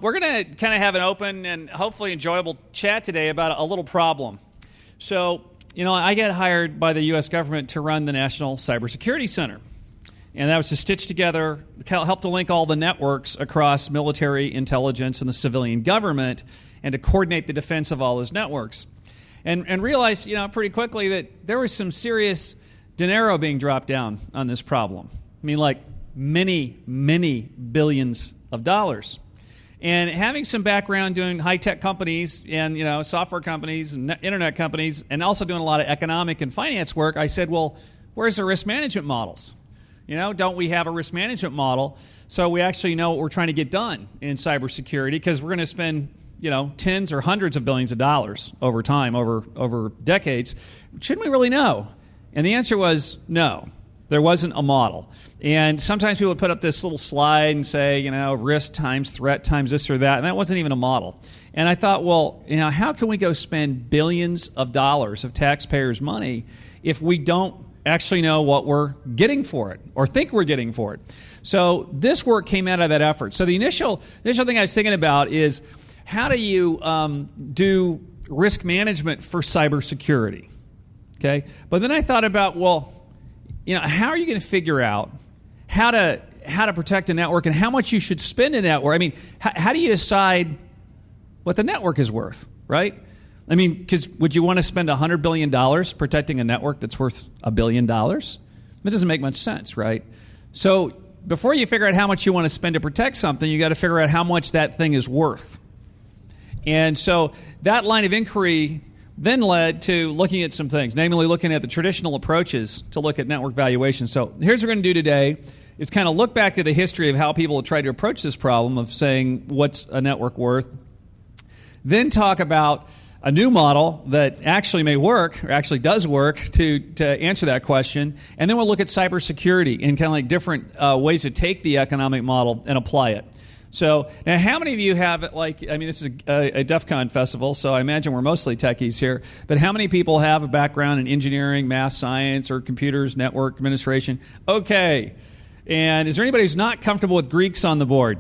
we're going to kind of have an open and hopefully enjoyable chat today about a little problem. So, I get hired by the U.S. government to run the National Cybersecurity Center. And that was to stitch together, help to link all the networks across military, intelligence, and the civilian government, and to coordinate the defense of all those networks. And realized, pretty quickly that there was some serious dinero being dropped down on this problem. I mean, like many, many billions of dollars. And having some background doing high-tech companies and, software companies and internet companies, and also doing a lot of economic and finance work, I said, well, where's the risk management models? Don't we have a risk management model so we actually know what we're trying to get done in cybersecurity? Because we're going to spend, tens or hundreds of billions of dollars over time, over decades. Shouldn't we really know? And the answer was no. There wasn't a model. And sometimes people would put up this little slide and say, risk times threat times this or that, and that wasn't even a model. And I thought, well, how can we go spend billions of dollars of taxpayers' money if we don't actually know what we're getting for it or think we're getting for it? So this work came out of that effort. So the initial thing I was thinking about is how do you do risk management for cybersecurity? Okay, but then I thought about, well, how are you going to figure out how to protect a network and how much you should spend in a network? I mean, how do you decide what the network is worth, right? I mean, because would you want to spend $100 billion protecting a network that's worth $1 billion? That doesn't make much sense, right? So before you figure out how much you want to spend to protect something, you got to figure out how much that thing is worth. And so that line of inquiry then led to looking at some things, namely looking at the traditional approaches to look at network valuation. So here's what we're going to do today is kind of look back to the history of how people have tried to approach this problem of saying what's a network worth, then talk about a new model that actually may work, or actually does work, to answer that question. And then we'll look at cybersecurity and kind of like different ways to take the economic model and apply it. So now how many of you have, this is a DEFCON festival, so I imagine we're mostly techies here, but how many people have a background in engineering, math, science, or computers, network administration? Okay. And is there anybody who's not comfortable with Greeks on the board?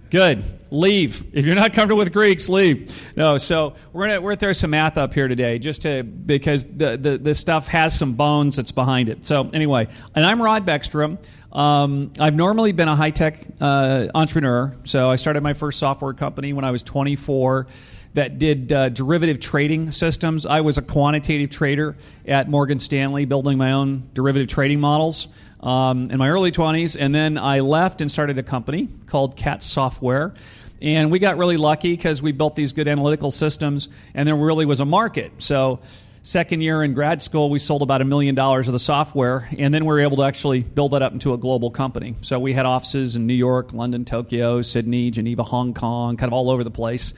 Good. Leave. If you're not comfortable with Greeks, leave. No, so we're gonna throw some math up here today, because the stuff has some bones that's behind it. So anyway, and I'm Rod Beckstrom. I've normally been a high-tech entrepreneur. So I started my first software company when I was 24 that did derivative trading systems. I was a quantitative trader at Morgan Stanley, building my own derivative trading models in my early 20s, and then I left and started a company called Cat Software, and we got really lucky because we built these good analytical systems, and there really was a market. So second year in grad school, we sold about $1 million of the software, and then we were able to actually build that up into a global company. So we had offices in New York, London, Tokyo, Sydney, Geneva, Hong Kong, kind of all over the place.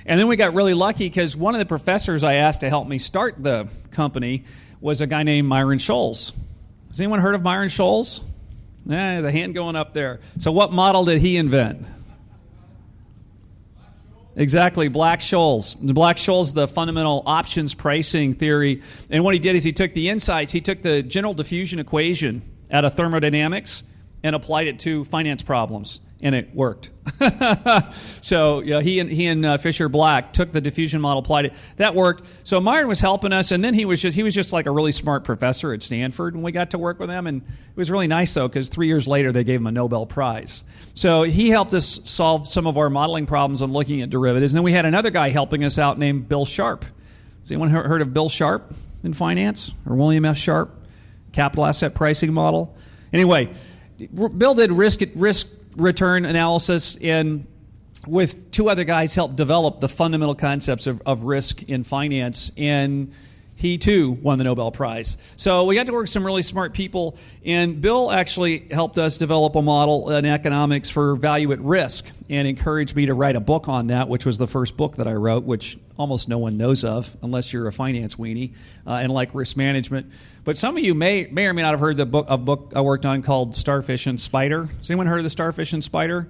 And then we got really lucky because one of the professors I asked to help me start the company was a guy named Myron Scholes. Has anyone heard of Myron Scholes? The hand going up there. So what model did he invent? Exactly, Black-Scholes. The Black-Scholes, the fundamental options pricing theory. And what he did is he took the insights, he took the general diffusion equation out of thermodynamics and applied it to finance problems, and it worked. So he and Fisher Black took the diffusion model, applied it. That worked. So Myron was helping us, and then he was just like a really smart professor at Stanford when we got to work with him, and it was really nice though because 3 years later they gave him a Nobel Prize. So he helped us solve some of our modeling problems on looking at derivatives. And then we had another guy helping us out named Bill Sharp. Has anyone heard of Bill Sharp in finance, or William F. Sharp, capital asset pricing model? Anyway, Bill did risk return analysis, and with two other guys helped develop the fundamental concepts of risk in finance, and he too won the Nobel Prize. So we got to work with some really smart people, and Bill actually helped us develop a model in economics for value at risk and encouraged me to write a book on that, which was the first book that I wrote, which almost no one knows of unless you're a finance weenie and like risk management. But some of you may or may not have heard a book I worked on called Starfish and Spider. Has anyone heard of the Starfish and Spider?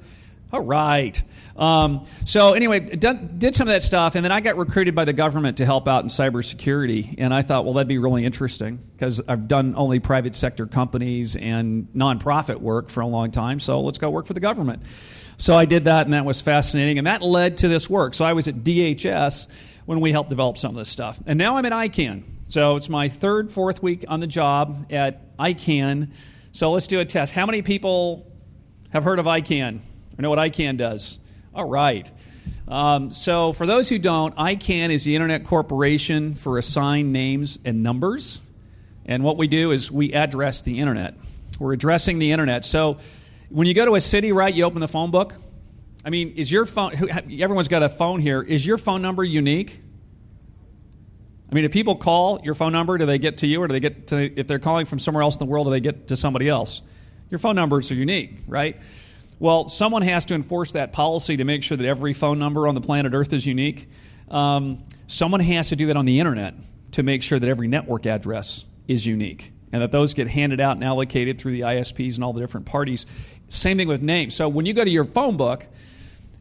All right. So anyway, did some of that stuff, and then I got recruited by the government to help out in cybersecurity, and I thought, well, that'd be really interesting because I've done only private sector companies and nonprofit work for a long time, so let's go work for the government. So I did that, and that was fascinating, and that led to this work. So I was at DHS when we helped develop some of this stuff. And now I'm at ICANN. So it's my third, fourth week on the job at ICANN. So let's do a test. How many people have heard of ICANN or know what ICANN does? All right. So for those who don't, ICANN is the Internet Corporation for Assigned Names and Numbers. And what we do is we address the Internet. We're addressing the Internet. So when you go to a city, right, you open the phone book. I mean, is your phone, everyone's got a phone here, is your phone number unique? I mean, if people call your phone number, do they get to you, or do they get to, if they're calling from somewhere else in the world, do they get to somebody else? Your phone numbers are unique, right? Well, someone has to enforce that policy to make sure that every phone number on the planet Earth is unique. Someone has to do that on the Internet to make sure that every network address is unique, and that those get handed out and allocated through the ISPs and all the different parties. Same thing with names. So when you go to your phone book,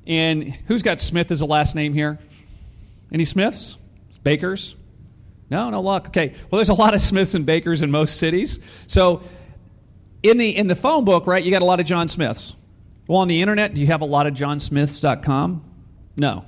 and who's got Smith as a last name here? Any Smiths? Bakers? No luck. Okay. Well, there's a lot of Smiths and Bakers in most cities. So in the phone book, right, you got a lot of John Smiths. Well, on the Internet, do you have a lot of johnsmiths.com? No.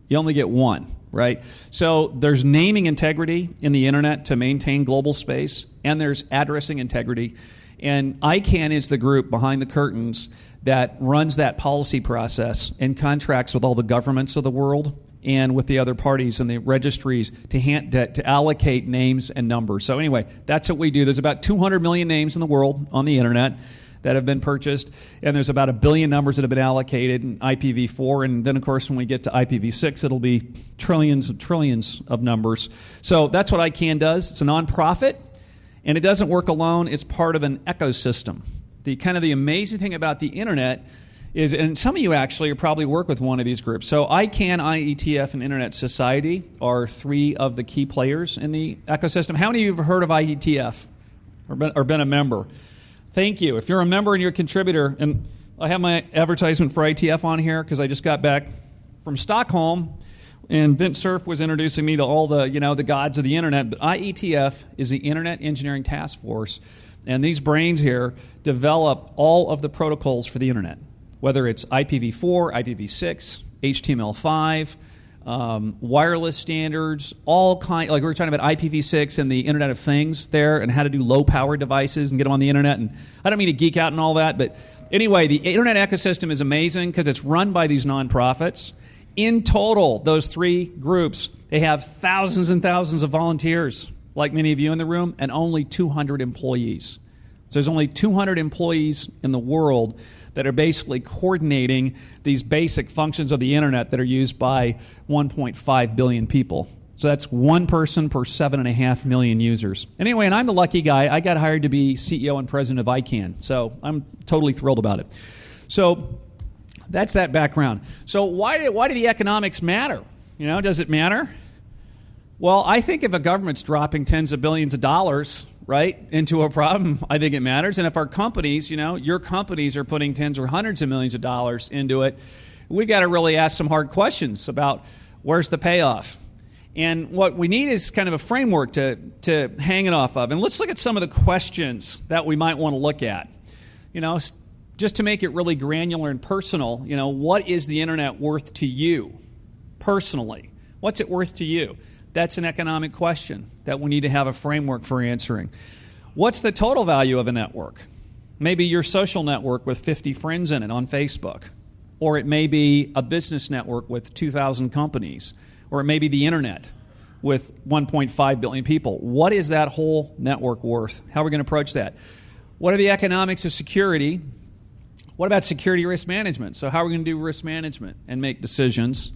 You only get one, right? So there's naming integrity in the Internet to maintain global space, and there's addressing integrity. And ICANN is the group behind the curtains that runs that policy process and contracts with all the governments of the world and with the other parties and the registries to allocate names and numbers. So anyway, that's what we do. There's about 200 million names in the world on the Internet that have been purchased, and there's about 1 billion numbers that have been allocated in IPv4, and then, of course, when we get to IPv6, it'll be trillions and trillions of numbers. So that's what ICANN does. It's a nonprofit, and it doesn't work alone. It's part of an ecosystem. The amazing thing about the Internet is, and some of you actually probably work with one of these groups. So ICANN, IETF, and Internet Society are three of the key players in the ecosystem. How many of you have heard of IETF or been a member? Thank you. If you're a member and you're a contributor, and I have my advertisement for IETF on here because I just got back from Stockholm, and Vint Cerf was introducing me to all the gods of the Internet. But IETF is the Internet Engineering Task Force, and these brains here develop all of the protocols for the Internet, whether it's IPv4, IPv6, HTML5, wireless standards, all kind. Like we were talking about IPv6 and the Internet of Things there, and how to do low-power devices and get them on the Internet. And I don't mean to geek out and all that, but anyway, the Internet ecosystem is amazing because it's run by these nonprofits. In total, those three groups, they have thousands and thousands of volunteers, like many of you in the room, and only 200 employees. So there's only 200 employees in the world that are basically coordinating these basic functions of the Internet that are used by 1.5 billion people. So that's one person per 7.5 million users. Anyway, and I'm the lucky guy. I got hired to be CEO and president of ICANN, so I'm totally thrilled about it. So that's that background. So why do the economics matter? Does it matter? Well, I think if a government's dropping tens of billions of dollars, right, into a problem, I think it matters. And if our companies, your companies are putting tens or hundreds of millions of dollars into it, we've got to really ask some hard questions about where's the payoff. And what we need is kind of a framework to hang it off of. And let's look at some of the questions that we might want to look at. Just to make it really granular and personal, what is the Internet worth to you personally? What's it worth to you? That's an economic question that we need to have a framework for answering. What's the total value of a network? Maybe your social network with 50 friends in it on Facebook. Or it may be a business network with 2,000 companies. Or it may be the Internet with 1.5 billion people. What is that whole network worth? How are we going to approach that? What are the economics of security? What about security risk management? So how are we going to do risk management and make decisions?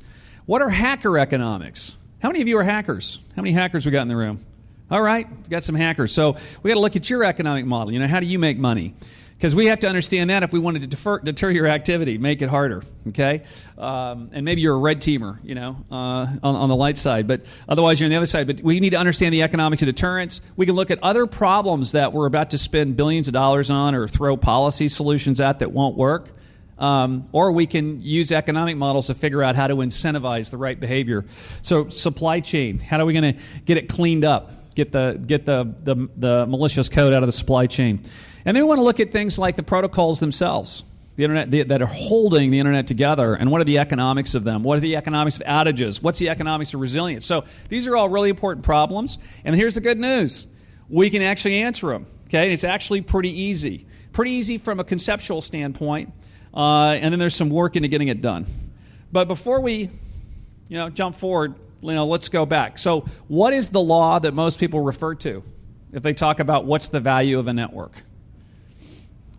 What are hacker economics? How many of you are hackers? How many hackers we got in the room? All right, we've got some hackers. So we got to look at your economic model. How do you make money? Because we have to understand that if we wanted to deter your activity, make it harder, okay? And maybe you're a red teamer, on the light side, but otherwise you're on the other side. But we need to understand the economics of deterrence. We can look at other problems that we're about to spend billions of dollars on or throw policy solutions at that won't work. Or we can use economic models to figure out how to incentivize the right behavior. So supply chain, how are we going to get it cleaned up, get the malicious code out of the supply chain? And then we want to look at things like the protocols themselves. the internet that are holding the internet together, and what are the economics of them? What are the economics of outages? What's the economics of resilience? So these are all really important problems, and here's the good news. We can actually answer them, okay? It's actually pretty easy from a conceptual standpoint, and then there's some work into getting it done. But before we jump forward, let's go back. So what is the law that most people refer to if they talk about what's the value of a network?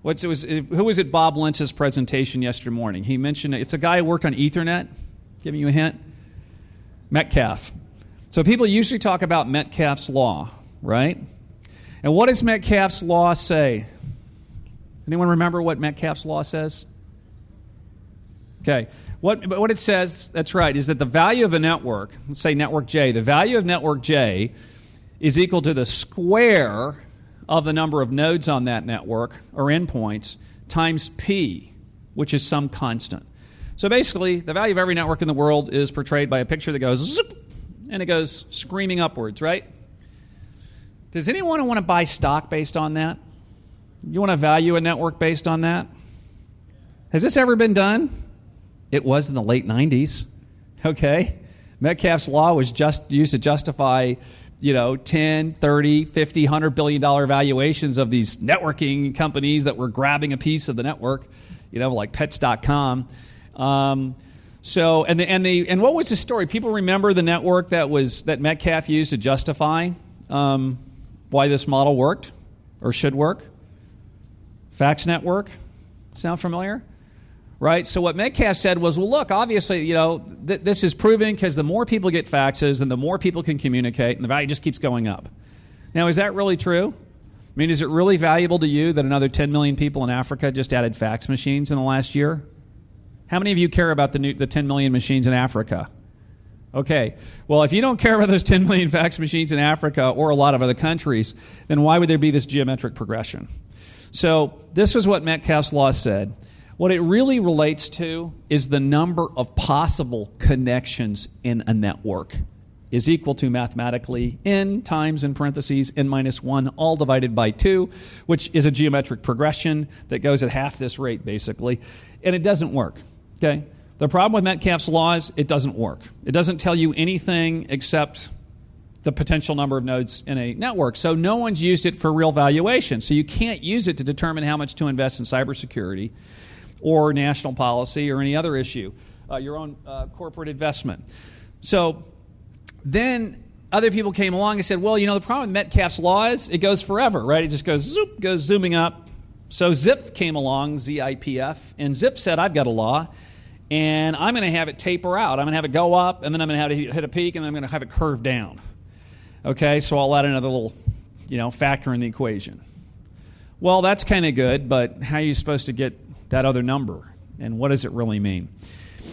Who was at Bob Lynch's presentation yesterday morning? He mentioned it's a guy who worked on Ethernet. Giving you a hint. Metcalfe. So people usually talk about Metcalfes Law, right? And what does Metcalfes Law say? Anyone remember what Metcalfes Law says? Okay. What it says, that's right, is that the value of a network, let's say network J, the value of network J is equal to the square of the number of nodes on that network, or endpoints, times P, which is some constant. So basically, the value of every network in the world is portrayed by a picture that goes zoop, and it goes screaming upwards, right? Does anyone want to buy stock based on that? You want to value a network based on that? Has this ever been done? It was in the late 90s, okay? Metcalfe's Law was just used to justify 10, 30, 50, $100 billion valuations of these networking companies that were grabbing a piece of the network, like pets.com. And what was the story? People remember the network that Metcalfe used to justify why this model worked or should work? Fax network? Sound familiar? Right? So what Metcalfe said was, well, look, obviously, this is proven because the more people get faxes and the more people can communicate, and the value just keeps going up. Now, is that really true? I mean, is it really valuable to you that another 10 million people in Africa just added fax machines in the last year? How many of you care about the 10 million machines in Africa? Okay. Well, if you don't care about those 10 million fax machines in Africa or a lot of other countries, then why would there be this geometric progression? So this was what Metcalfe's Law said. What it really relates to is the number of possible connections in a network is equal to mathematically n times, in parentheses, n minus 1, all divided by 2, which is a geometric progression that goes at half this rate, basically. And it doesn't work, okay? The problem with Metcalfe's Law is it doesn't work. It doesn't tell you anything except the potential number of nodes in a network. So no one's used it for real valuation. So you can't use it to determine how much to invest in cybersecurity or national policy or any other issue, your own corporate investment. So then other people came along and said, well, the problem with Metcalfe's Law is it goes forever, right? It just goes zooming up. So Zip came along, ZIPF, and Zip said, I've got a law, and I'm going to have it taper out. I'm going to have it go up, and then I'm going to have it hit a peak, and then I'm going to have it curve down. Okay, so I'll add another little, factor in the equation. Well, that's kind of good, but how are you supposed to get that other number, and what does it really mean?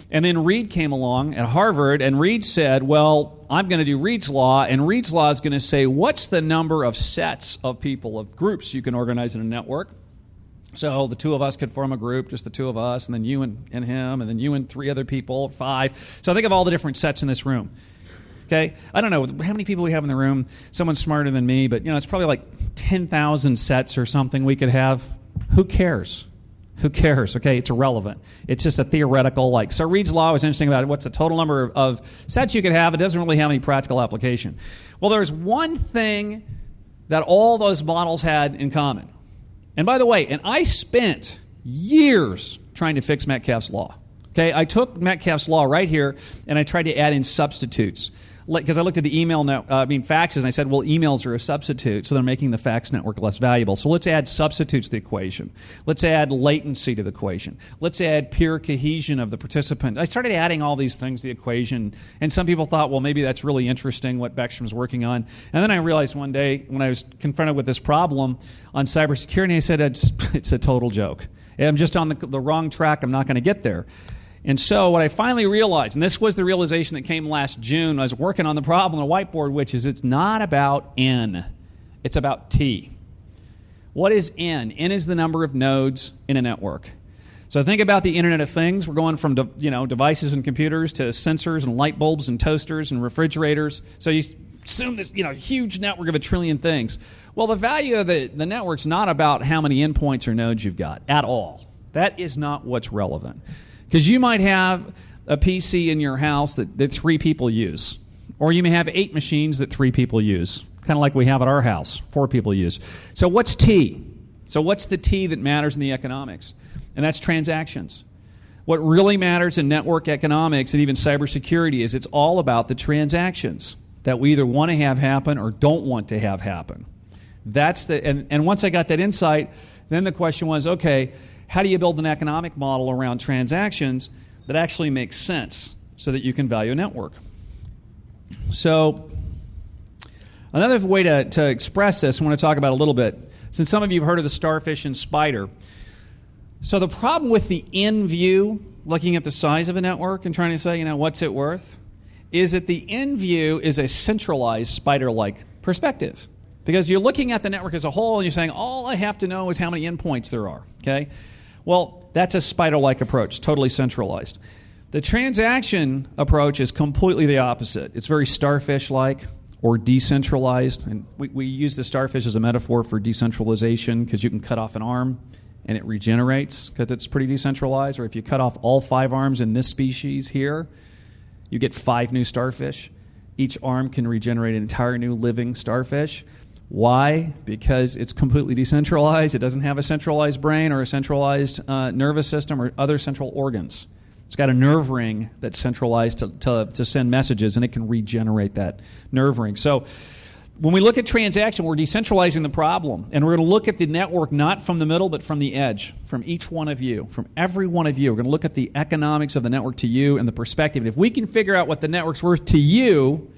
And then Reed came along at Harvard, and Reed said, well, I'm going to do Reed's Law, and Reed's Law is going to say, what's the number of sets of people, of groups you can organize in a network? So the two of us could form a group, just the two of us, and then you and him, and then you and 3 other people, 5. So think of all the different sets in this room. Okay? I don't know how many people we have in the room. Someone's smarter than me, but it's probably like 10,000 sets or something we could have. Who cares? Who cares? Okay, it's irrelevant. It's just a theoretical, so Reed's Law was interesting about what's the total number of sets you could have. It doesn't really have any practical application. Well, there's one thing that all those models had in common. And by the way, I spent years trying to fix Metcalfe's Law. Okay, I took Metcalfe's Law right here, and I tried to add in substitutes. Because I looked at the faxes, and I said, well, emails are a substitute, so they're making the fax network less valuable. So let's add substitutes to the equation. Let's add latency to the equation. Let's add peer cohesion of the participant. I started adding all these things to the equation, and some people thought, well, maybe that's really interesting what Beckstrom's working on. And then I realized one day when I was confronted with this problem on cybersecurity, I said, it's a total joke. I'm just on the wrong track. I'm not going to get there. And so what I finally realized, and this was the realization that came last June, I was working on the problem on a whiteboard, which is it's not about N, it's about T. What is N? N is the number of nodes in a network. So think about the Internet of Things. We're going from devices and computers to sensors and light bulbs and toasters and refrigerators. So you assume this huge network of 1 trillion things. Well, the value of the network's not about how many endpoints or nodes you've got at all. That is not what's relevant. Because you might have a PC in your house that 3 people use. Or you may have 8 machines that 3 people use. Kind of like we have at our house, 4 people use. So what's T? So what's the T that matters in the economics? And that's transactions. What really matters in network economics and even cybersecurity is it's all about the transactions that we either want to have happen or don't want to have happen. And once I got that insight, then the question was, okay, how do you build an economic model around transactions that actually makes sense so that you can value a network? So another way to express this, I want to talk about a little bit, since some of you have heard of the starfish and spider. So the problem with the in view, looking at the size of a network and trying to say, what's it worth, is that the in view is a centralized spider-like perspective. Because you're looking at the network as a whole and you're saying, all I have to know is how many endpoints there are. Okay? Well, that's a spider-like approach, totally centralized. The transaction approach is completely the opposite. It's very starfish-like or decentralized. And we use the starfish as a metaphor for decentralization because you can cut off an arm and it regenerates because it's pretty decentralized. Or if you cut off all 5 arms in this species here, you get 5 new starfish. Each arm can regenerate an entire new living starfish. Why? Because it's completely decentralized. It doesn't have a centralized brain or a centralized nervous system or other central organs. It's got a nerve ring that's centralized to send messages, and it can regenerate that nerve ring. So when we look at transaction, we're decentralizing the problem, and we're going to look at the network not from the middle, but from the edge, from each one of you, from every one of you. We're going to look at the economics of the network to you and the perspective. If we can figure out what the network's worth to you,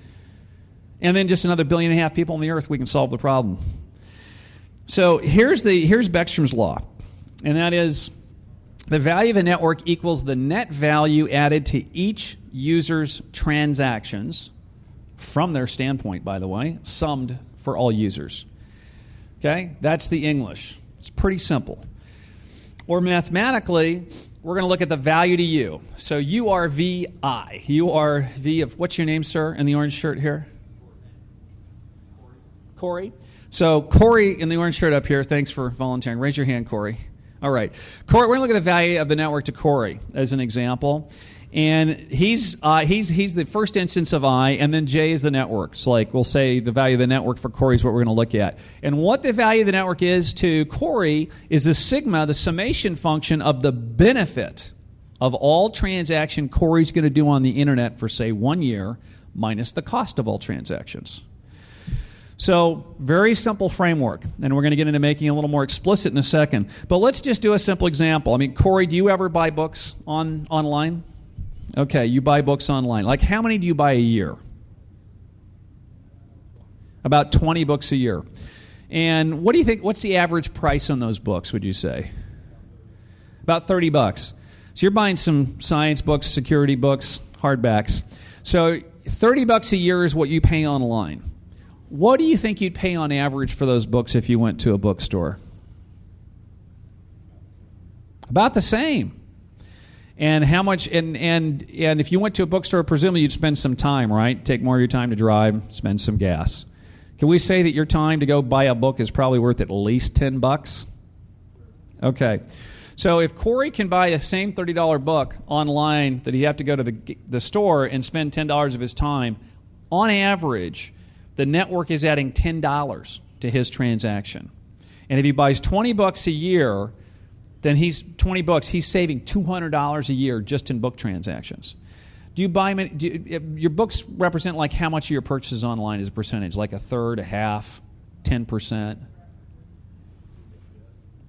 and then just another 1.5 billion people on the earth, we can solve the problem. So here's Beckstrom's Law, and that is the value of a network equals the net value added to each user's transactions, from their standpoint, by the way, summed for all users. Okay? That's the English. It's pretty simple. Or mathematically, we're going to look at the value to you. So you are VI. You are V of, what's your name, sir, in the orange shirt here? Corey. So Corey in the orange shirt up here, thanks for volunteering. Raise your hand, Corey. All right. Corey, we're going to look at the value of the network to Corey as an example. And he's the first instance of I, and then J is the network. So like we'll say the value of the network for Corey is what we're going to look at. And what the value of the network is to Corey is the sigma, the summation function of the benefit of all transaction Corey's going to do on the internet for, say, 1 year, minus the cost of all transactions. So, very simple framework, and we're going to get into making it a little more explicit in a second. But let's just do a simple example. I mean, Corey, do you ever buy books online? Okay, you buy books online. Like, how many do you buy a year? About 20 books a year. And what do you think, what's the average price on those books, would you say? About $30. So you're buying some science books, security books, hardbacks. So $30 a year is what you pay online. What do you think you'd pay on average for those books if you went to a bookstore? About the same. And how much? And if you went to a bookstore, presumably you'd spend some time, right? Take more of your time to drive, spend some gas. Can we say that your time to go buy a book is probably worth at least $10? Okay. So if Corey can buy the same $30 book online that he have to go to the store and spend $10 of his time, on average, the network is adding $10 to his transaction. And if he buys 20 bucks a year, then he's saving $200 a year just in book transactions. Do you buy your books represent like how much of your purchases online as a percentage? Like a third, a half, 10%?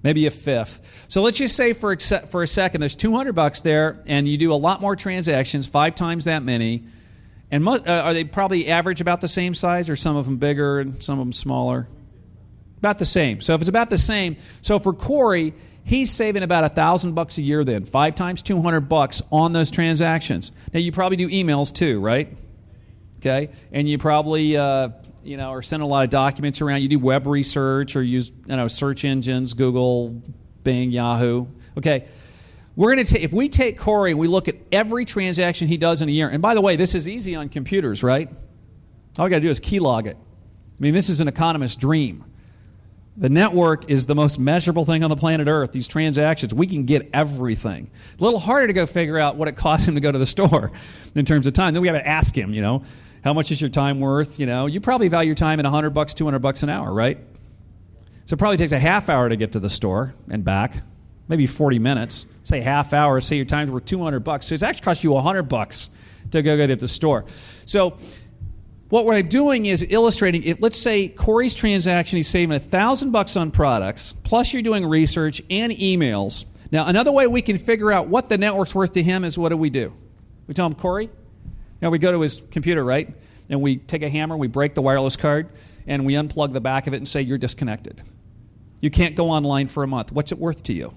Maybe a fifth. So let's just say for a second there's $200 there, and you do a lot more transactions, 5 times that many. And are they probably average about the same size, or some of them bigger and some of them smaller? About the same. So if it's about the same, so for Corey, he's saving about $1,000 a year then, 5 times $200 on those transactions. Now you probably do emails too, right? Okay, and you probably are sending a lot of documents around. You do web research or use search engines, Google, Bing, Yahoo. Okay. We're going to if we take Corey and we look at every transaction he does in a year, and by the way, this is easy on computers, right? All we got to do is keylog it. I mean, this is an economist's dream. The network is the most measurable thing on the planet Earth. These transactions, we can get everything. A little harder to go figure out what it costs him to go to the store in terms of time. Then we got to ask him, how much is your time worth? You probably value your time at $100, $200 an hour, right? So it probably takes a half hour to get to the store and back, maybe 40 minutes. Say half hour, say your time's worth $200. So it's actually cost you $100 to go get it at the store. So what we're doing is illustrating, if let's say Corey's transaction, he's saving $1,000 on products, plus you're doing research and emails. Now, another way we can figure out what the network's worth to him is what do? We tell him, Corey, we go to his computer, right? And we take a hammer, we break the wireless card, and we unplug the back of it and say, you're disconnected. You can't go online for a month. What's it worth to you?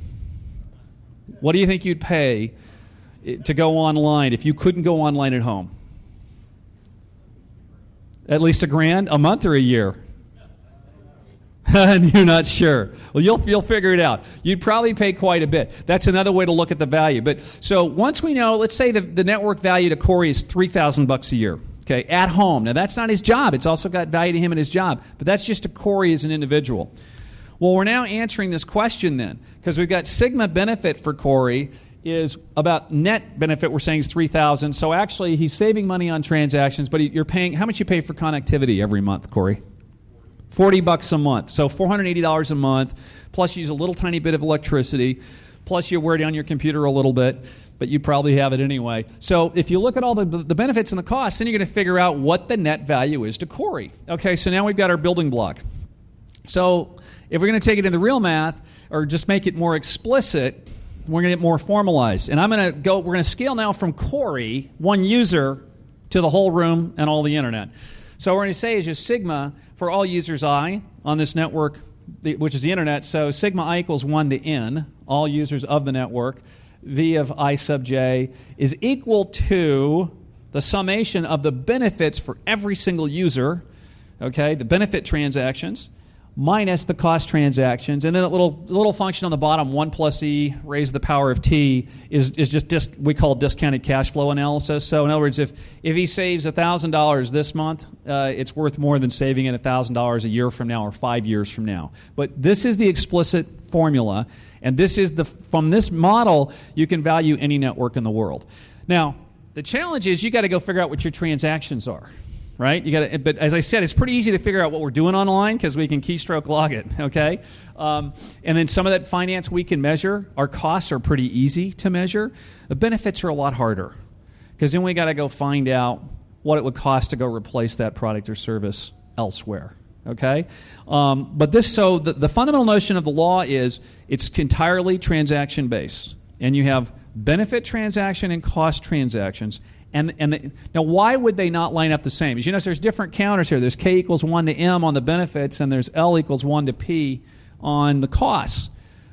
What do you think you'd pay to go online if you couldn't go online at home? At least $1,000 a month or a year? And you're not sure. Well, you'll figure it out. You'd probably pay quite a bit. That's another way to look at the value. But so once we know, let's say the network value to Corey is $3,000 a year. Okay, at home. Now that's not his job. It's also got value to him in his job. But that's just to Corey as an individual. Well, we're now answering this question then, because we've got sigma benefit for Corey is about net benefit we're saying is $3,000. So actually he's saving money on transactions, but you're paying, how much you pay for connectivity every month, Corey? $40 a month. So $480 a month, plus you use a little tiny bit of electricity, plus you wear down your computer a little bit, but you probably have it anyway. So if you look at all the benefits and the costs, then you're going to figure out what the net value is to Corey. Okay, so now we've got our building block. So if we're going to take it into real math, or just make it more explicit, we're going to get more formalized. And we're going to scale now from Corey, one user, to the whole room and all the internet. So what we're going to say is just sigma for all users I on this network, which is the internet. So sigma I equals 1 to n, all users of the network, v of I sub j is equal to the summation of the benefits for every single user, okay, the benefit transactions, minus the cost transactions, and then a little function on the bottom, 1 plus e raised to the power of t, is just we call discounted cash flow analysis. So in other words, if he saves $1,000 this month, it's worth more than saving it $1,000 a year from now or 5 years from now. But this is the explicit formula, and this is from this model, you can value any network in the world. Now, the challenge is you got to go figure out what your transactions are. Right? But as I said, it's pretty easy to figure out what we're doing online because we can keystroke log it, okay? And then some of that finance we can measure. Our costs are pretty easy to measure. The benefits are a lot harder because then we got to go find out what it would cost to go replace that product or service elsewhere, okay? But the fundamental notion of the law is it's entirely transaction-based, and you have benefit transaction and cost transactions. Now, why would they not line up the same? As you notice, there's different counters here. There's k equals 1 to m on the benefits, and there's l equals 1 to p on the costs.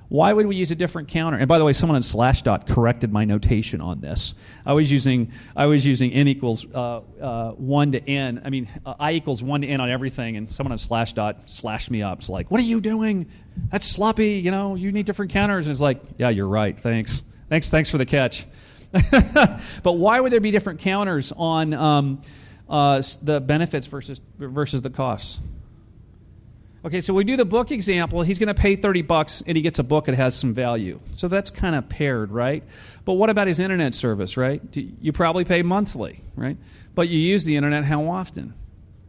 Why would we use a different counter? And by the way, someone in Slashdot corrected my notation on this. I was using n equals 1 to n. I mean, I equals 1 to n on everything, and someone on Slashdot slashed me up. It's like, what are you doing? That's sloppy. You need different counters. And it's like, yeah, you're right. Thanks for the catch. But why would there be different counters on the benefits versus the costs? Okay, so we do the book example. He's going to pay $30 and he gets a book that has some value. So that's kind of paired, right? But what about his internet service, right? You probably pay monthly, right? But you use the internet how often?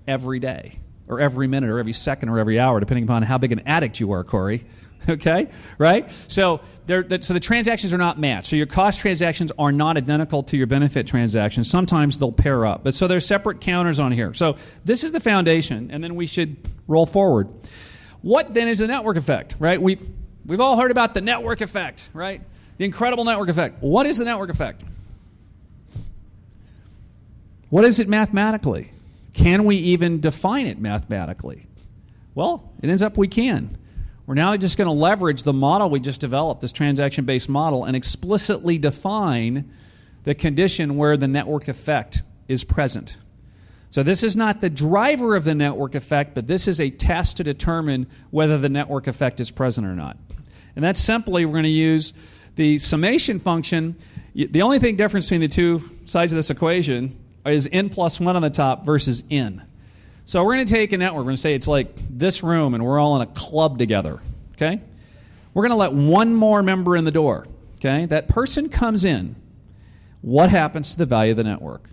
Every day, or every minute, or every second, or every hour, depending upon how big an addict you are, Corey. Okay, right? So the transactions are not matched. So your cost transactions are not identical to your benefit transactions. Sometimes they'll pair up. But so there's separate counters on here. So this is the foundation, and then we should roll forward. What then is the network effect, right? We've all heard about the network effect, right? The incredible network effect. What is the network effect? What is it mathematically? Can we even define it mathematically? Well, it ends up we can. We're now just going to leverage the model we just developed, this transaction-based model, and explicitly define the condition where the network effect is present. So this is not the driver of the network effect, but this is a test to determine whether the network effect is present or not. And that's simply, we're going to use the summation function. The only difference between the two sides of this equation is n plus 1 on the top versus n. So we're going to take a network. We're going to say it's like this room, and we're all in a club together. Okay? We're going to let one more member in the door. Okay? That person comes in. What happens to the value of the network?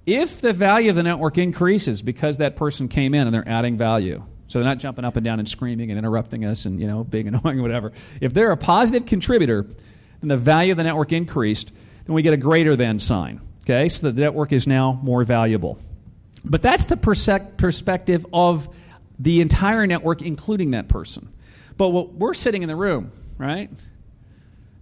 If the value of the network increases because that person came in and they're adding value, so they're not jumping up and down and screaming and interrupting us and, being annoying or whatever. If they're a positive contributor and the value of the network increased, then we get a greater than sign. Okay? So the network is now more valuable. But that's the perspective of the entire network, including that person. But we're sitting in the room, right?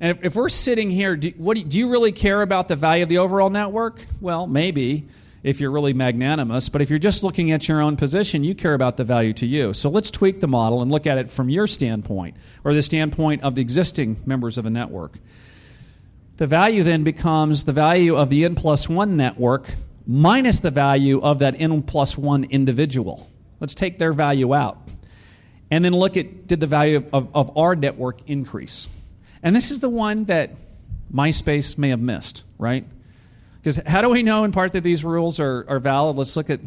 And if we're sitting here, do you really care about the value of the overall network? Well, maybe, if you're really magnanimous. But if you're just looking at your own position, you care about the value to you. So let's tweak the model and look at it from your standpoint, or the standpoint of the existing members of a network. The value then becomes the value of the N+1 network minus the value of that N+1 individual. Let's take their value out. And then look at, did the value of our network increase? And this is the one that MySpace may have missed, right? Because how do we know in part that these rules are valid? Let's look at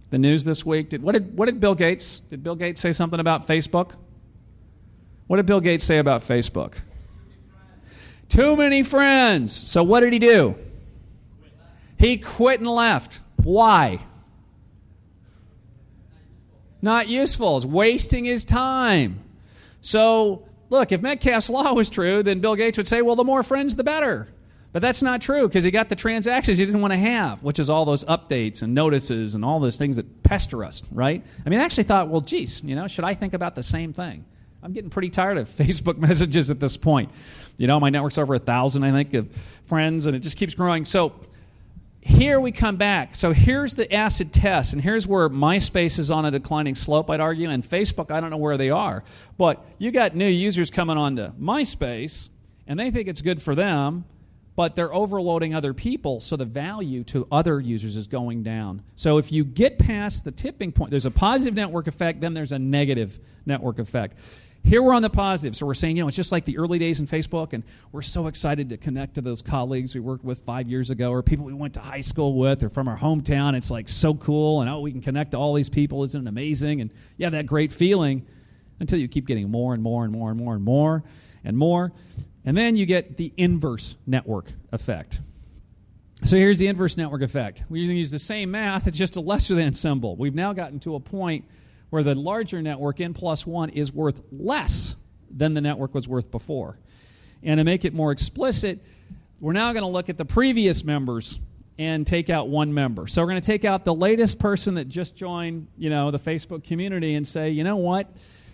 the news this week. What did Bill Gates? Did Bill Gates say something about Facebook? What did Bill Gates say about Facebook? Too many friends. So what did he do? He quit and left. Why? Not useful. It's wasting his time. So, look, if Metcalfes Law was true, then Bill Gates would say, well, the more friends, the better. But that's not true, because he got the transactions he didn't want to have, which is all those updates and notices and all those things that pester us, right? I mean, I actually thought, well, geez, should I think about the same thing? I'm getting pretty tired of Facebook messages at this point. My network's over 1,000, I think, of friends, and it just keeps growing. So here we come back. So here's the acid test, and here's where MySpace is on a declining slope, I'd argue, and Facebook, I don't know where they are. But you got new users coming onto MySpace, and they think it's good for them, but they're overloading other people, so the value to other users is going down. So if you get past the tipping point, there's a positive network effect, then there's a negative network effect. Here we're on the positive, so we're saying, it's just like the early days in Facebook, and we're so excited to connect to those colleagues we worked with 5 years ago, or people we went to high school with, or from our hometown. It's like so cool, and we can connect to all these people. Isn't it amazing? And you have that great feeling until you keep getting more and more and more and more and more and more, and then you get the inverse network effect. So here's the inverse network effect. We're going to use the same math, it's just a lesser than symbol. We've now gotten to a point where the larger network, N+1, is worth less than the network was worth before. And to make it more explicit, we're now going to look at the previous members and take out one member. So we're going to take out the latest person that just joined, the Facebook community and say, you know what?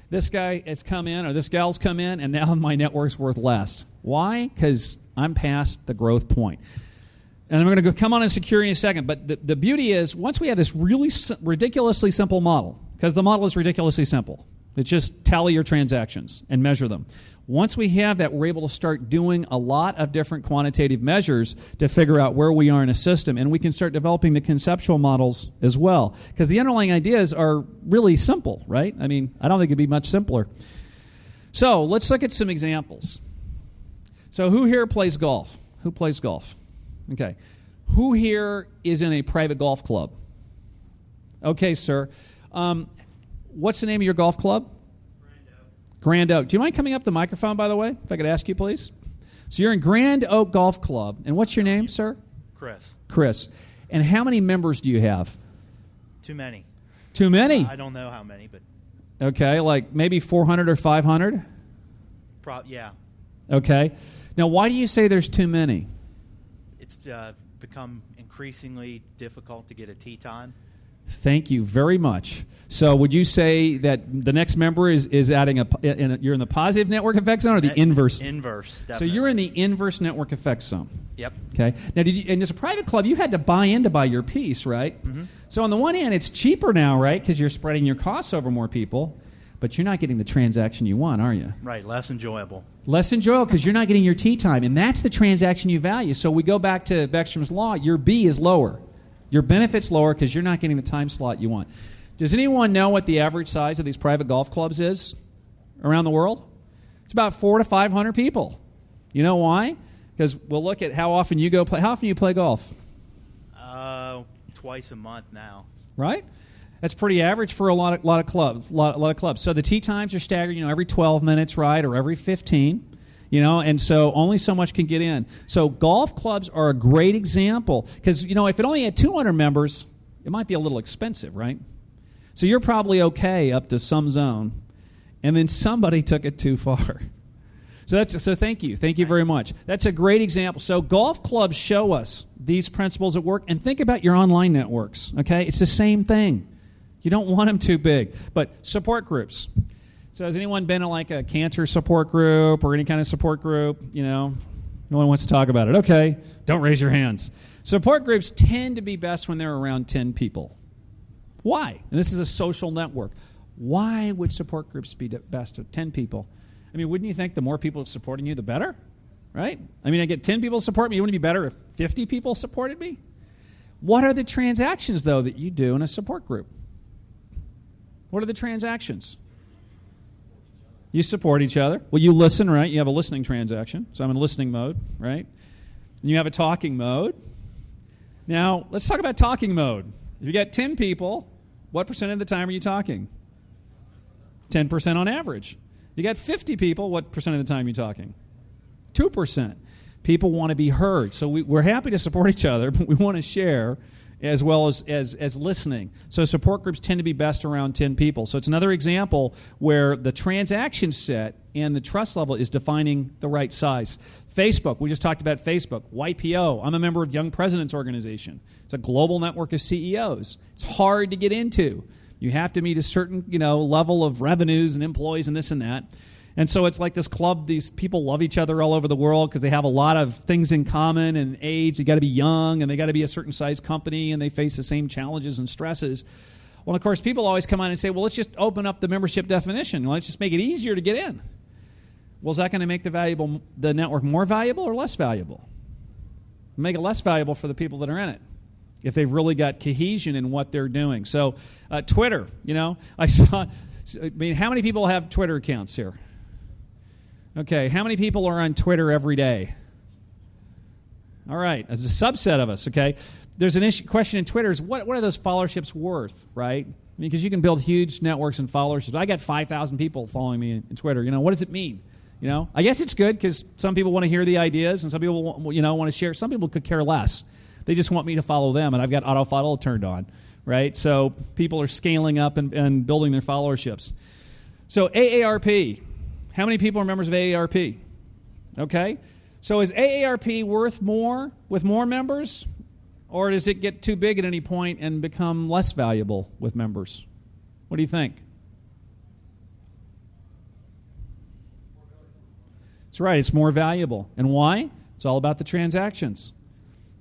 This guy has come in, or this gal's come in, and now my network's worth less. Why? Because I'm past the growth point. And I'm going to come on in security in a second, but the beauty is, once we have this really ridiculously simple model, because the model is ridiculously simple. It's just tally your transactions and measure them. Once we have that, we're able to start doing a lot of different quantitative measures to figure out where we are in a system, and we can start developing the conceptual models as well, because the underlying ideas are really simple, right? I mean, I don't think it'd be much simpler. So let's look at some examples. So who here plays golf? Who plays golf? Okay. Who here is in a private golf club? Okay, sir. What's the name of your golf club? Grand Oak. Do you mind coming up the microphone, by the way, if I could ask you, please? So you're in Grand Oak Golf Club. And what's your name, sir? Chris. And how many members do you have? Too many. Too many? I don't know how many, but... Okay, like maybe 400 or 500? Yeah. Okay. Now, why do you say there's too many? It's become increasingly difficult to get a tee time. Thank you very much. So would you say that the next member is adding you're in the positive network effect zone or the inverse? Inverse, definitely. So you're in the inverse network effect zone. Yep. Okay. Now, and as a private club, you had to buy in to buy your piece, right? Mm-hmm. So on the one hand, it's cheaper now, right, because you're spreading your costs over more people, but you're not getting the transaction you want, are you? Right, less enjoyable. Less enjoyable because you're not getting your tee time, and that's the transaction you value. So we go back to Beckstroms Law. Your B is lower. Your benefit's lower because you're not getting the time slot you want. Does anyone know what the average size of these private golf clubs is around the world? It's about 400 to 500 people. You know why? Because we'll look at how often you go play. How often you play golf? Twice a month now. Right? That's pretty average for a lot of clubs. So the tee times are staggered, every 12 minutes, right, or every 15. And so only so much can get in. So golf clubs are a great example because, if it only had 200 members, it might be a little expensive, right? So you're probably okay up to some zone, and then somebody took it too far. So thank you very much. That's a great example. So golf clubs show us these principles at work, and think about your online networks, okay? It's the same thing. You don't want them too big. But support groups. So has anyone been in like a cancer support group or any kind of support group? No one wants to talk about it. Okay, don't raise your hands. Support groups tend to be best when they're around 10 people. Why? And this is a social network. Why would support groups be best with 10 people? I mean, wouldn't you think the more people supporting you, the better? Right? I mean, I get 10 people support me. Wouldn't it be better if 50 people supported me? What are the transactions, though, that you do in a support group? What are the transactions? You support each other. Well, you listen, right? You have a listening transaction. So I'm in listening mode, right? And you have a talking mode. Now, let's talk about talking mode. If you got 10 people, what percent of the time are you talking? 10% on average. You got 50 people, what percent of the time are you talking? 2%. People want to be heard. So we're happy to support each other, but we want to share as well as listening. So support groups tend to be best around 10 people. So it's another example where the transaction set and the trust level is defining the right size. Facebook, we just talked about Facebook. YPO, I'm a member of Young Presidents Organization. It's a global network of CEOs. It's hard to get into. You have to meet a certain, level of revenues and employees and this and that. And so it's like this club, these people love each other all over the world because they have a lot of things in common and age. You got to be young and they got to be a certain size company and they face the same challenges and stresses. Well, of course, people always come on and say, well, let's just open up the membership definition. Let's just make it easier to get in. Well, is that going to make the network more valuable or less valuable? Make it less valuable for the people that are in it if they've really got cohesion in what they're doing. So Twitter, how many people have Twitter accounts here? Okay, how many people are on Twitter every day? All right, as a subset of us, okay? There's an question in Twitter is what are those followerships worth, right? Because you can build huge networks and followerships. I got 5,000 people following me in Twitter. What does it mean? I guess it's good because some people want to hear the ideas and some people want to share. Some people could care less. They just want me to follow them, and I've got autofollow turned on, right? So people are scaling up and building their followerships. So AARP. How many people are members of AARP? Okay. So is AARP worth more with more members? Or does it get too big at any point and become less valuable with members? What do you think? That's right. It's more valuable. And why? It's all about the transactions.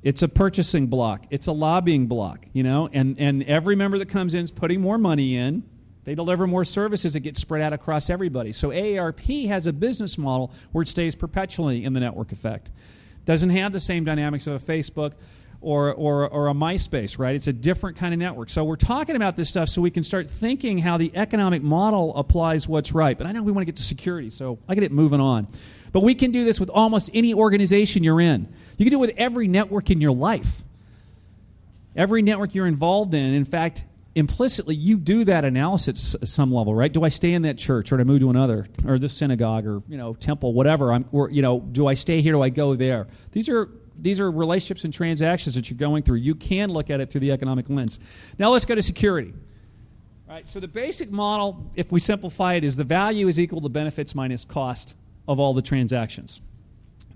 It's a purchasing block. It's a lobbying block, and every member that comes in is putting more money in. They deliver more services that get spread out across everybody. So AARP has a business model where it stays perpetually in the network effect. Doesn't have the same dynamics of a Facebook or a MySpace, right? It's a different kind of network. So we're talking about this stuff so we can start thinking how the economic model applies what's right. But I know we want to get to security, so I get it moving on. But we can do this with almost any organization you're in. You can do it with every network in your life. Every network you're involved in. In fact, implicitly, you do that analysis at some level, right? Do I stay in that church, or do I move to another, or this synagogue, or temple, whatever? Do I stay here? Do I go there? These are relationships and transactions that you're going through. You can look at it through the economic lens. Now let's go to security. All right. So the basic model, if we simplify it, is the value is equal to benefits minus cost of all the transactions.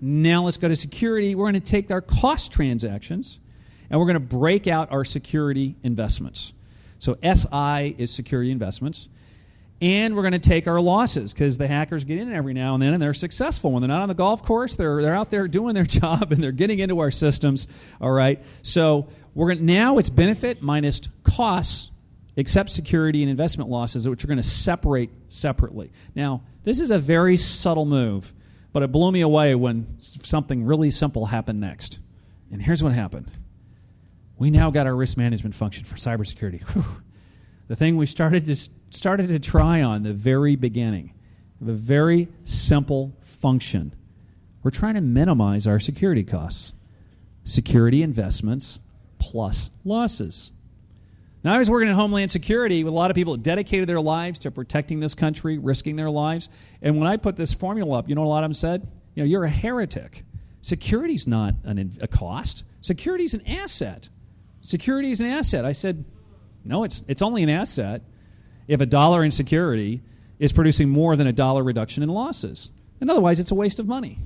Now let's go to security. We're going to take our cost transactions, and we're going to break out our security investments. So SI is security investments. And we're going to take our losses because the hackers get in every now and then and they're successful. When they're not on the golf course, they're out there doing their job and they're getting into our systems. All right. So now it's benefit minus costs except security and investment losses, which are going to separate separately. Now, this is a very subtle move, but it blew me away when something really simple happened next. And here's what happened. We now got our risk management function for cybersecurity. Whew. The thing we started to try on the very beginning, the very simple function. We're trying to minimize our security costs. Security investments plus losses. Now, I was working in Homeland Security with a lot of people that dedicated their lives to protecting this country, risking their lives. And when I put this formula up, you know what a lot of them said? You're a heretic. Security's not a cost. Security's an asset. Security is an asset. I said, no, it's only an asset if $1 in security is producing more than $1 reduction in losses. And otherwise, it's a waste of money,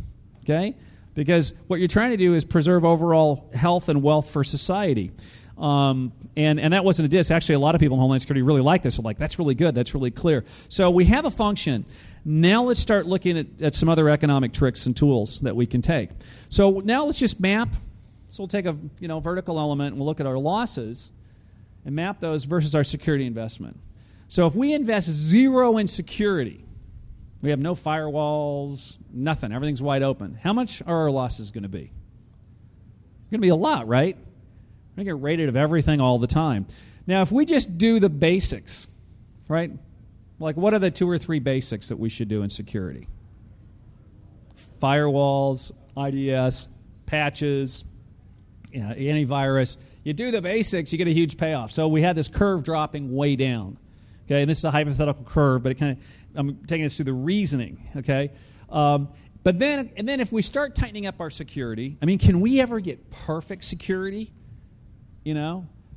okay? Because what you're trying to do is preserve overall health and wealth for society. And that wasn't a diss. Actually, a lot of people in Homeland Security really like this. They're like, that's really good. That's really clear. So we have a function. Now let's start looking at some other economic tricks and tools that we can take. So now let's just map. So we'll take a vertical element and we'll look at our losses and map those versus our security investment. So if we invest zero in security, we have no firewalls, nothing. Everything's wide open. How much are our losses going to be? Going to be a lot, right? We're going to get rated of everything all the time. Now, if we just do the basics, right? Like, what are the 2 or 3 basics that we should do in security? Firewalls, IDS, patches, antivirus. You do the basics, you get a huge payoff. So we had this curve dropping way down. Okay, and this is a hypothetical curve, but I'm taking us through the reasoning. Okay, but then if we start tightening up our security, can we ever get perfect security?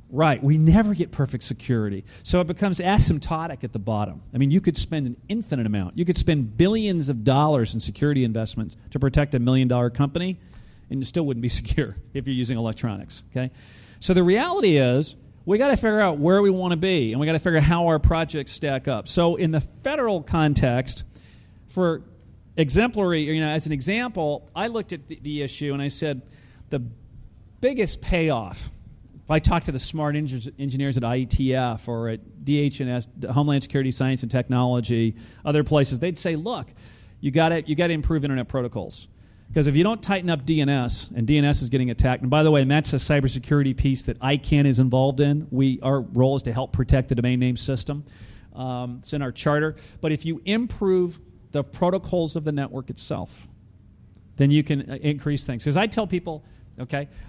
Right? We never get perfect security, so it becomes asymptotic at the bottom. You could spend an infinite amount. You could spend billions of dollars in security investments to protect $1 million company, and you still wouldn't be secure if you're using electronics. Okay, so the reality is, we got to figure out where we want to be, and we got to figure out how our projects stack up. So in the federal context, for exemplary, as an example, I looked at the issue and I said the biggest payoff, if I talk to the smart engineers at IETF or at DHS, Homeland Security Science and Technology, other places, they'd say, look, you got to improve internet protocols. Because if you don't tighten up DNS, and DNS is getting attacked, and by the way, and that's a cybersecurity piece that ICANN is involved in. Our role is to help protect the domain name system. It's in our charter. But if you improve the protocols of the network itself, then you can increase things. Because I tell people,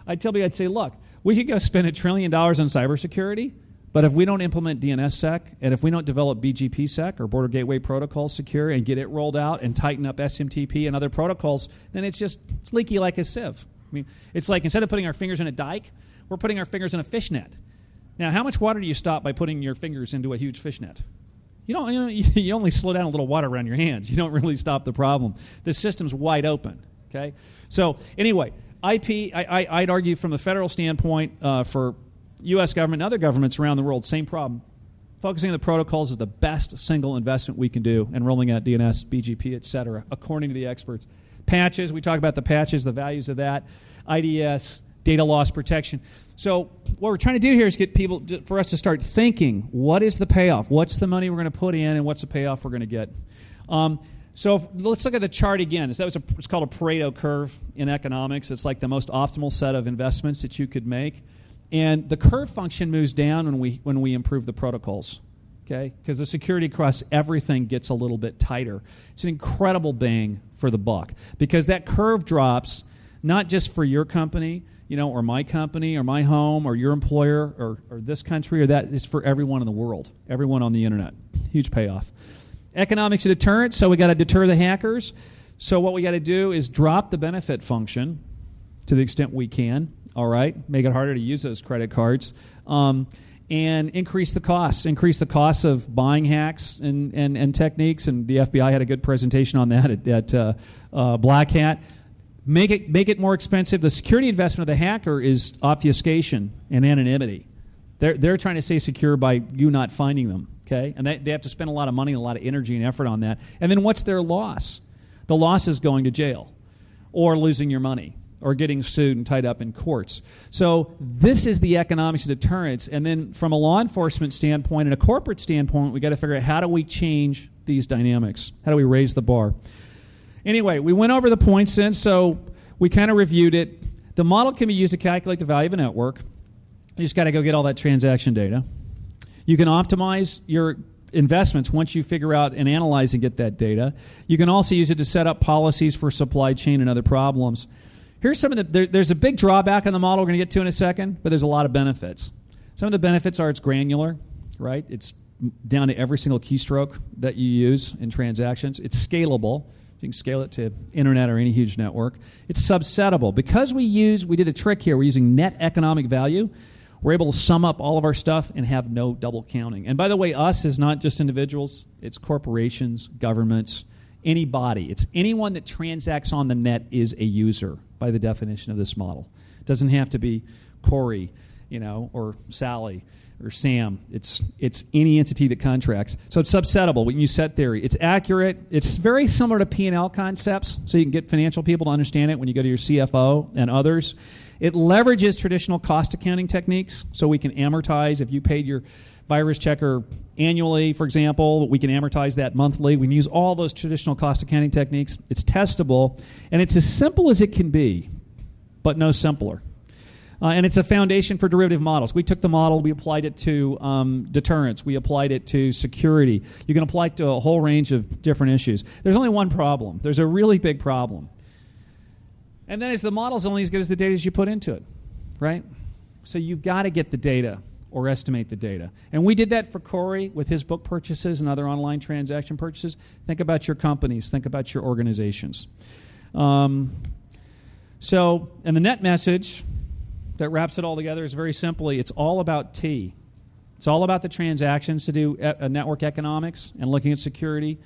I'd say, look, we could go spend $1 trillion on cybersecurity, but if we don't implement DNSSEC, and if we don't develop BGPSEC, or Border Gateway Protocol Secure, and get it rolled out and tighten up SMTP and other protocols, then it's leaky like a sieve. It's like instead of putting our fingers in a dike, we're putting our fingers in a fishnet. Now, how much water do you stop by putting your fingers into a huge fishnet? You only slow down a little water around your hands. You don't really stop the problem. The system's wide open. Okay. So anyway, IP. I'd argue from the federal standpoint for U.S. government and other governments around the world, same problem. Focusing on the protocols is the best single investment we can do in rolling out DNS, BGP, et cetera, according to the experts. Patches, we talk about the patches, the values of that. IDS, data loss protection. So what we're trying to do here is get people, for us to start thinking, what is the payoff? What's the money we're going to put in, and what's the payoff we're going to get? Let's look at the chart again. It's called a Pareto Curve in economics. It's like the most optimal set of investments that you could make. And the curve function moves down when we improve the protocols, okay? Because the security across everything gets a little bit tighter. It's an incredible bang for the buck because that curve drops not just for your company, or my company, or my home, or your employer, or this country, or that. Is for everyone in the world, everyone on the internet. Huge payoff. Economics of deterrence. So we got to deter the hackers. So what we got to do is drop the benefit function to the extent we can. All right, make it harder to use those credit cards, and increase the costs of buying hacks and techniques. And the FBI had a good presentation on that at Black Hat. Make it more expensive. The security investment of the hacker is obfuscation and anonymity. They're trying to stay secure by you not finding them. Okay, and they have to spend a lot of money, and a lot of energy and effort on that. And then what's their loss? The loss is going to jail, or losing your money, or getting sued and tied up in courts. So this is the economics of deterrence. And then from a law enforcement standpoint and a corporate standpoint, we got to figure out how do we change these dynamics? How do we raise the bar? Anyway, we went over the points then, so we kind of reviewed it. The model can be used to calculate the value of a network. You just got to go get all that transaction data. You can optimize your investments once you figure out and analyze and get that data. You can also use it to set up policies for supply chain and other problems. Here's some of there's a big drawback on the model we're going to get to in a second, but there's a lot of benefits. Some of the benefits are it's granular, right? It's down to every single keystroke that you use in transactions. It's scalable. You can scale it to internet or any huge network. It's subsettable. Because we did a trick here. We're using net economic value. We're able to sum up all of our stuff and have no double counting. And by the way, us is not just individuals. It's corporations, governments, anybody. It's anyone that transacts on the net is a user by the definition of this model. It doesn't have to be Corey, or Sally or Sam. It's any entity that contracts. So it's subsettable. We can use set theory. It's accurate. It's very similar to P&L concepts, so you can get financial people to understand it when you go to your CFO and others. It leverages traditional cost accounting techniques, so we can amortize. If you paid your virus checker annually, for example, we can amortize that monthly. We can use all those traditional cost accounting techniques. It's testable, and it's as simple as it can be, but no simpler. And it's a foundation for derivative models. We took the model, we applied it to deterrence, we applied it to security. You can apply it to a whole range of different issues. There's only one problem. There's a really big problem. And then the model's only as good as the data as you put into it, right? So you've got to get the data or estimate the data. And we did that for Corey with his book purchases and other online transaction purchases. Think about your companies. Think about your organizations. And the net message that wraps it all together is very simply, it's all about T. It's all about the transactions to do network economics and looking at security,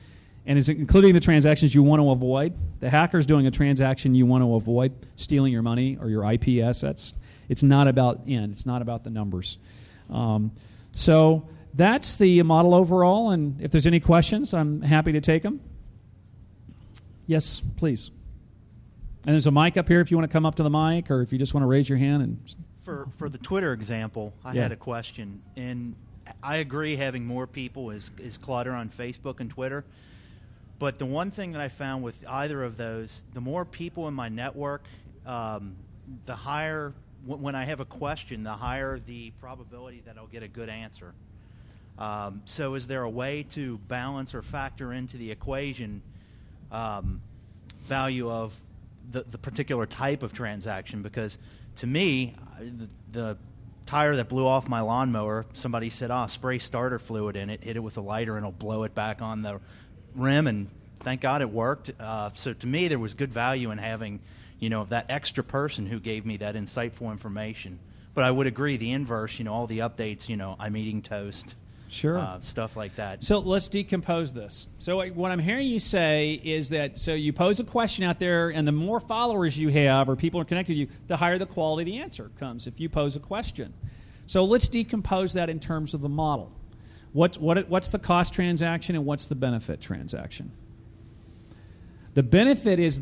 and is including the transactions you want to avoid. The hacker's doing a transaction you want to avoid, stealing your money or your IP assets. It's not about N. It's not about the numbers. So that's the model overall, and if there's any questions, I'm happy to take them. Yes, please. And there's a mic up here if you want to come up to the mic, or if you just want to raise your hand. And For the Twitter example, I had a question, and I agree having more people is clutter on Facebook and Twitter. But the one thing that I found with either of those, the more people in my network, the higher, when I have a question, the higher the probability that I'll get a good answer. So is there a way to balance or factor into the equation value of the particular type of transaction? Because to me, the tire that blew off my lawnmower, somebody said, spray starter fluid in it, hit it with a lighter, and it'll blow it back on the rim, and thank God it worked. So to me, there was good value in having, that extra person who gave me that insightful information. But I would agree, the inverse, all the updates, I'm eating toast. Sure. Stuff like that. So let's decompose this. So what I'm hearing you say is that, so you pose a question out there, and the more followers you have or people are connected to you, the higher the quality of the answer comes if you pose a question. So let's decompose that in terms of the model. What's the cost transaction and what's the benefit transaction? The benefit is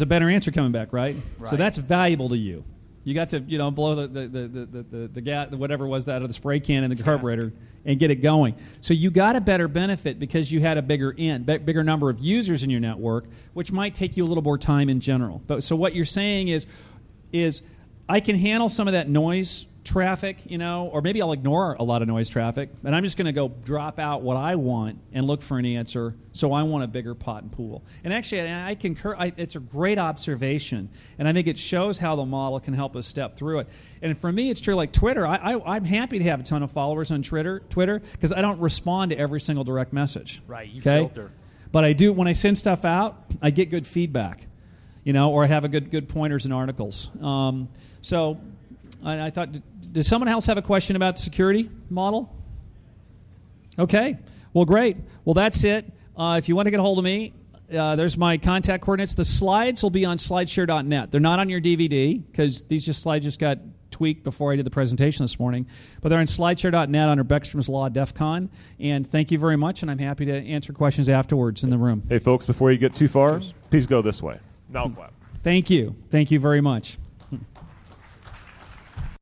a better answer coming back, right? So that's valuable to you. You got to blow the gas, whatever was that, out of the spray can in the carburetor and get it going. So you got a better benefit because you had a bigger bigger number of users in your network, which might take you a little more time in general. But so what you're saying is I can handle some of that noise traffic, or maybe I'll ignore a lot of noise traffic, and I'm just going to go drop out what I want and look for an answer, so I want a bigger pot and pool. And actually, I concur, it's a great observation, and I think it shows how the model can help us step through it. And for me, it's true, like Twitter, I'm happy to have a ton of followers on Twitter because I don't respond to every single direct message. Right, you filter. But I do, when I send stuff out, I get good feedback, or I have a good pointers and articles. So I thought, does someone else have a question about the security model? Okay. Well, great. Well, that's it. If you want to get a hold of me, there's my contact coordinates. The slides will be on slideshare.net. They're not on your DVD because these slides just got tweaked before I did the presentation this morning. But they're on slideshare.net under Beckstroms Law, DEFCON. And thank you very much, and I'm happy to answer questions afterwards in the room. Hey, folks, before you get too far, please go this way. Now clap. Thank you. Thank you very much.